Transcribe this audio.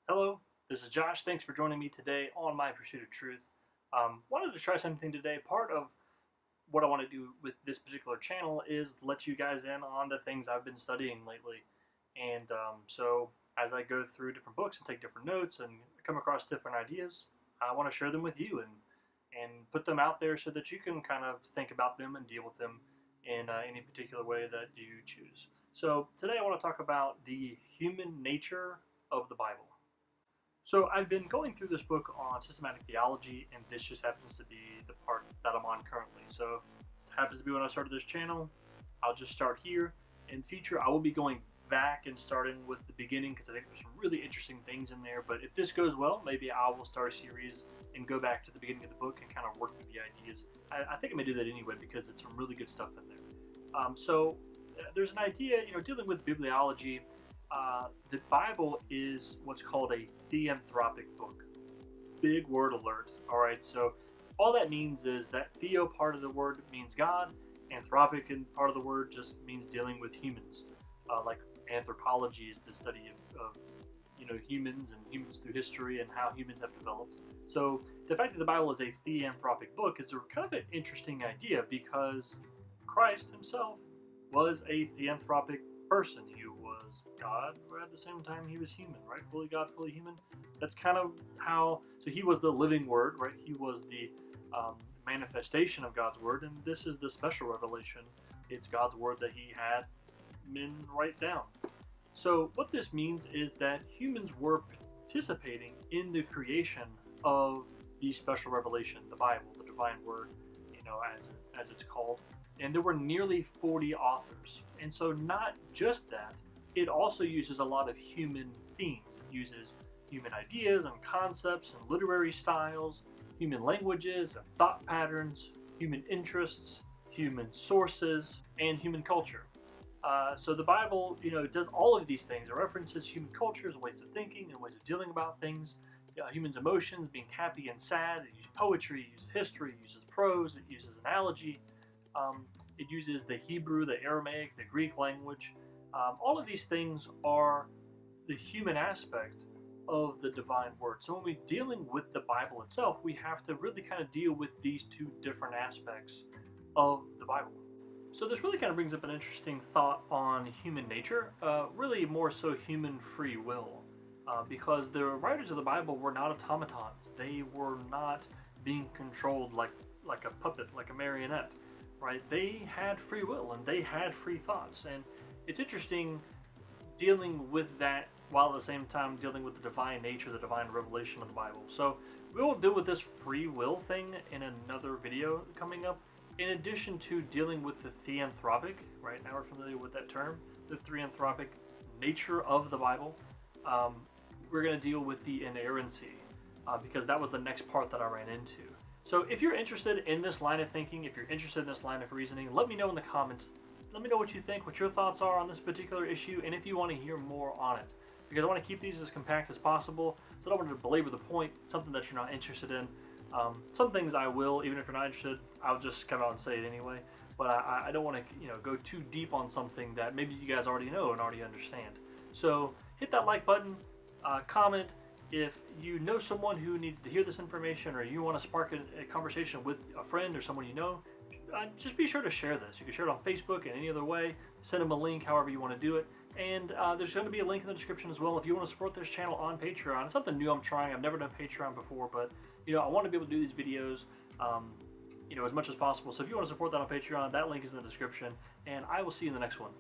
Hello, this is Josh. Thanks for joining me today on My Pursuit of Truth. Wanted to try something today. Part of what I want to do with this particular channel is let you guys in on the things I've been studying lately. And as I go through different books and take different notes and come across different ideas, I want to share them with you and put them out there so that you can kind of think about them and deal with them in any particular way that you choose. So today I want to talk about the human nature of the Bible. So I've been going through this book on systematic theology, and this just happens to be the part that I'm on currently. So it happens to be when I started this channel. I'll just start here. In future, I will be going back and starting with the beginning because I think there's some really interesting things in there. But if this goes well, maybe I will start a series and go back to the beginning of the book and kind of work through the ideas. I think I may do that anyway because it's some really good stuff in there. There's an idea, dealing with bibliology. The Bible is what's called a theanthropic book. Big word alert. All right, so all that means is that theo part of the word means God, anthropic and part of the word just means dealing with humans. Like anthropology is the study of humans and humans through history and how humans have developed. So the fact that the Bible is a theanthropic book is a kind of an interesting idea because Christ himself was a theanthropic person. He was God, but at the same time he was human, right? Fully God, fully human. That's kind of how. So he was the living Word, right? He was the manifestation of God's Word, and this is the special revelation. It's God's Word that He had men write down. So what this means is that humans were participating in the creation of the special revelation, the Bible, the divine Word, as it's called. And there were nearly 40 authors. And so not just that, it also uses a lot of human themes. It uses human ideas and concepts and literary styles, human languages and thought patterns, human interests, human sources, and human culture. So the Bible, does all of these things. It references human cultures, ways of thinking, and ways of dealing about things. Humans' emotions, being happy and sad. It uses poetry, it uses history, it uses prose, it uses analogy. It uses the Hebrew, the Aramaic, the Greek language. All of these things are the human aspect of the divine word. So when we're dealing with the Bible itself, we have to really kind of deal with these two different aspects of the Bible. So this really kind of brings up an interesting thought on human nature, really more so human free will, because the writers of the Bible were not automatons. They were not being controlled like a puppet, like a marionette. Right? They had free will and they had free thoughts, and it's interesting dealing with that while at the same time dealing with the divine nature, the divine revelation of the Bible. So we will deal with this free will thing in another video coming up. In addition to dealing with the theanthropic, right now we're familiar with that term, the theanthropic nature of the Bible. We're going to deal with the inerrancy because that was the next part that I ran into. So if you're interested in this line of thinking, if you're interested in this line of reasoning, let me know in the comments. Let me know what you think, what your thoughts are on this particular issue, and if you want to hear more on it. Because I want to keep these as compact as possible, so I don't want to belabor the point, something that you're not interested in. Some things I will, even if you're not interested, I'll just come out and say it anyway. But I don't want to go too deep on something that maybe you guys already know and already understand. So hit that like button, comment. If you know someone who needs to hear this information, or you want to spark a conversation with a friend or someone you know, just be sure to share this. You can share it on Facebook and any other way. Send them a link, however you want to do it. And there's going to be a link in the description as well if you want to support this channel on Patreon. It's something new I'm trying. I've never done Patreon before, but I want to be able to do these videos as much as possible. So if you want to support that on Patreon, that link is in the description. And I will see you in the next one.